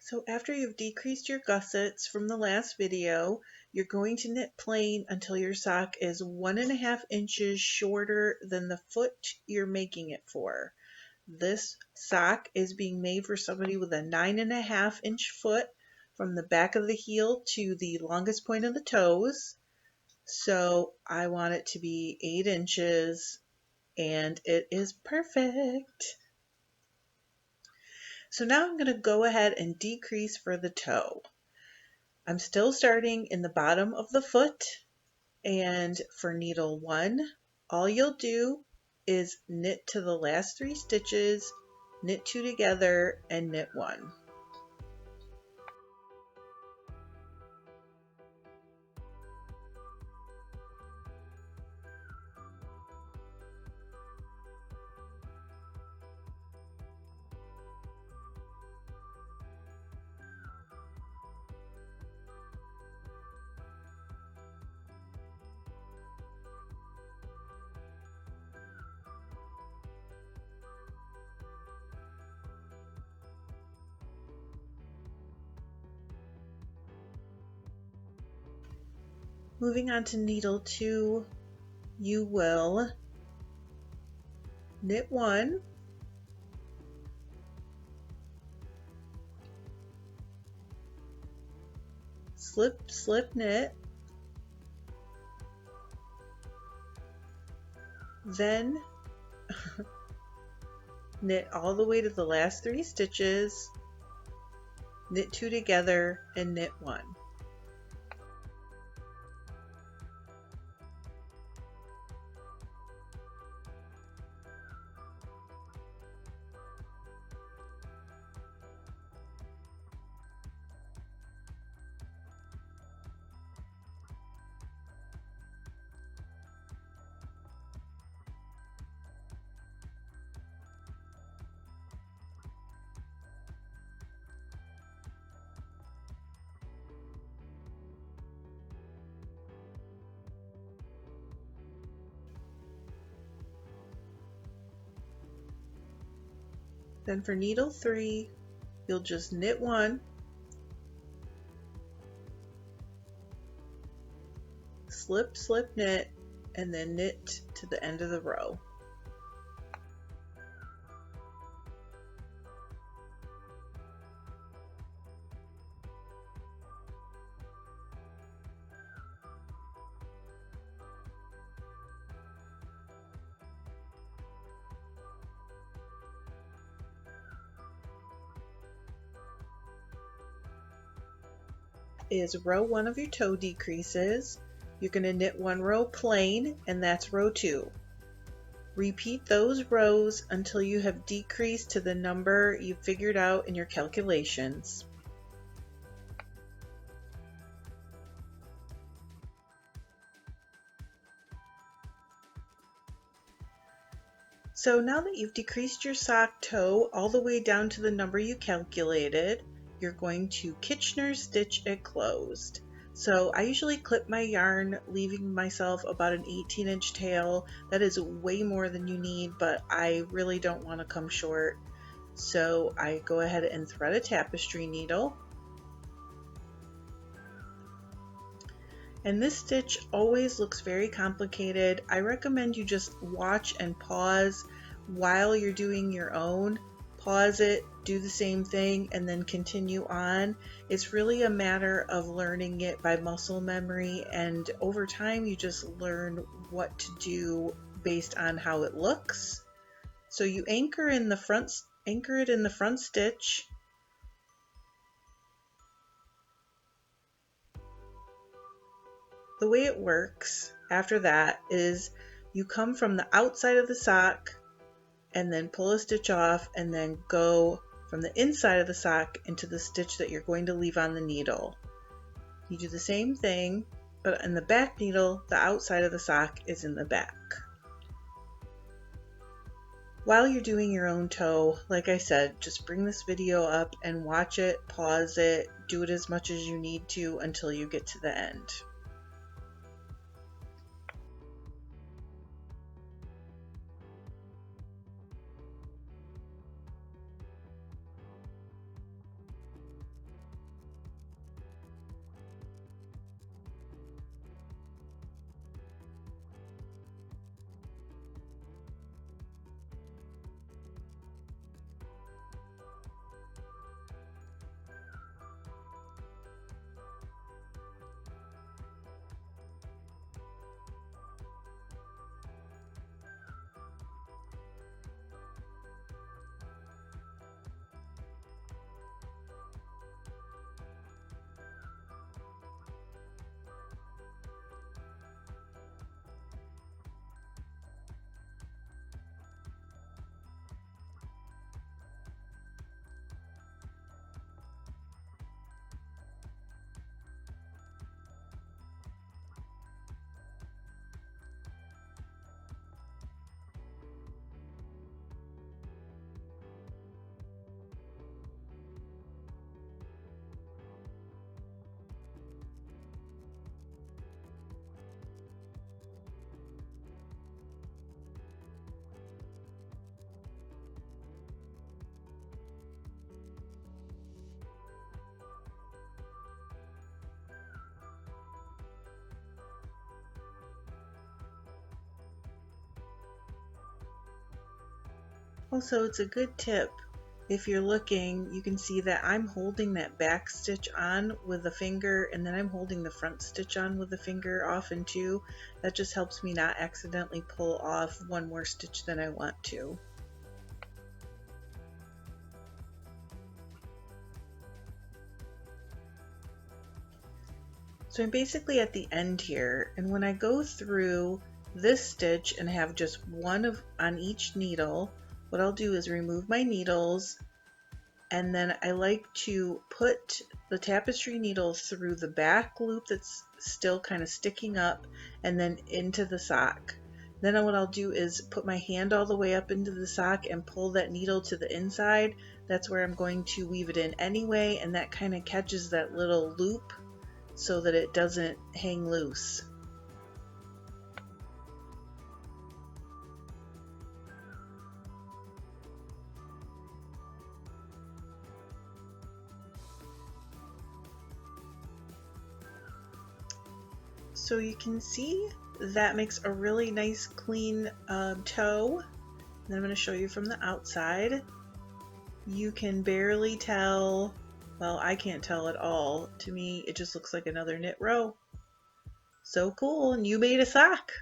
So after you've decreased your gussets from the last video, you're going to knit plain until your sock is 1.5 inches shorter than the foot you're making it for. This sock is being made for somebody with a 9.5 inch foot from the back of the heel to the longest point of the toes. So I want it to be 8 inches and it is perfect. So now I'm going to go ahead and decrease for the toe. I'm still starting in the bottom of the foot, and for needle 1, all you'll do is knit to the last 3 stitches, knit 2 together, and knit 1. Moving on to needle 2, you will knit 1, slip, slip, knit, then knit all the way to the last 3 stitches, knit 2 together, and knit 1. Then for needle 3, you'll just knit 1, slip, slip, knit, and then knit to the end of the row. Is row 1 of your toe decreases. You're going to knit 1 row plain, and that's row 2. Repeat those rows until you have decreased to the number you figured out in your calculations. So now that you've decreased your sock toe all the way down to the number you calculated, you're going to Kitchener stitch it closed. So I usually clip my yarn, leaving myself about an 18-inch tail. That is way more than you need, but I really don't want to come short. So I go ahead and thread a tapestry needle. And this stitch always looks very complicated. I recommend you just watch and pause while you're doing your own. Pause it, do the same thing, and then continue on. It's really a matter of learning it by muscle memory, and over time you just learn what to do based on how it looks. So you anchor it in the front stitch. The way it works after that is you come from the outside of the sock and then pull a stitch off, and then go from the inside of the sock into the stitch that you're going to leave on the needle. You do the same thing, but in the back needle, the outside of the sock is in the back. While you're doing your own toe, like I said, just bring this video up and watch it, pause it, do it as much as you need to until you get to the end. Also, it's a good tip. If you're looking, you can see that I'm holding that back stitch on with a finger, and then I'm holding the front stitch on with the finger often too. That just helps me not accidentally pull off one more stitch than I want to. So I'm basically at the end here, and when I go through this stitch and have just one of on each needle, what I'll do is remove my needles, and then I like to put the tapestry needle through the back loop that's still kind of sticking up and then into the sock. Then what I'll do is put my hand all the way up into the sock and pull that needle to the inside. That's where I'm going to weave it in anyway, and that kind of catches that little loop so that it doesn't hang loose. So you can see that makes a really nice clean toe. And I'm going to show you from the outside. You can barely tell, well, I can't tell at all. To me, it just looks like another knit row. So cool, and you made a sock.